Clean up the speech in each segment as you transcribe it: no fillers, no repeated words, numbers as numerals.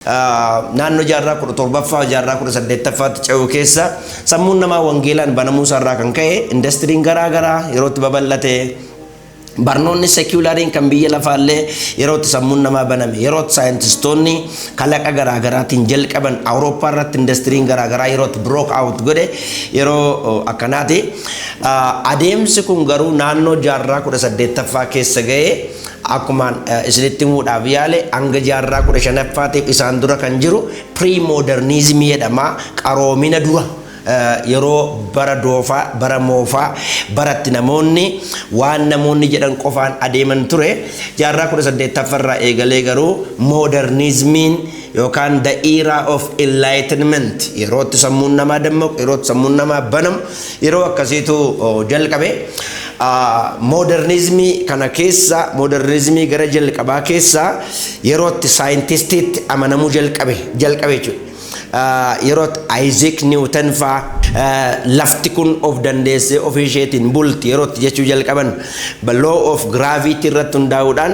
naannoo jaarraa kudha torbaffaa jaarraa kudha saddeettaffaatti ce'uu keessa sammuun namaa wangeelaan banamuu isaarraa kan ka'e indastiriin garaa yerootti babal'ate barnoonni seekulaariin kan biyya lafaallee yerootti sammuun namaa baname yerootti saayintistoonni kalaqa garaagaraatiin jalqaban awurooppaa irratti indastiriin garaagaraa yerootti brook aawut godhe yeroo akkanaati. Adeemsi kun garuu naannoo jaarraa kudha saddeettaffaa keessa ga'e akkumaan isinitti himuudhaaf yaale hanga jaarraa kudha shanaffaatiif isaan dura kan jiru pre-modernizimii jedhama. Qaroomina dura yeroo bara doofaa bara moofaa baratti namoonni waan namoonni jedhan qofaan adeeman ture. Jaarraa kudha saddeettaffarraa eegalee garuu modernizimiin yookaan the era of enlightenment yerootti sammuun namaa dammaqu yerootti sammuun namaa banamu yeroo akkasiitu jalqabe. Modernizimii kana keessa modernizimii gara jalqabaa keessa yerootti saayintistiitti amanamuu jalqabe jechuudha. Yerootti Isaac Newton faa lafti kun of dandeessee ofii isheetiin bulti yerootti jechuu jalqaban. Law of gravity irratti hundaa'uudhaan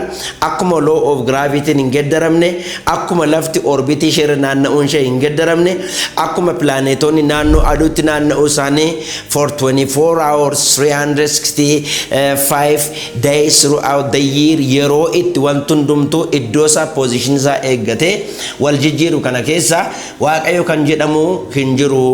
akkuma law of gravity hin geddaramne akkuma lafti orbitii ishee naanna'uun ishee hin geddaramne akkuma pilaanetoonni naannoo aduutti naanna'uu isaanii for 24 hours 365 days throughout the year yeroo itti wanti hundumtuu iddoo isaa position isaa eeggatee wal jijjiiru kana keessa waaqayyo kan jedhamu hin jiru.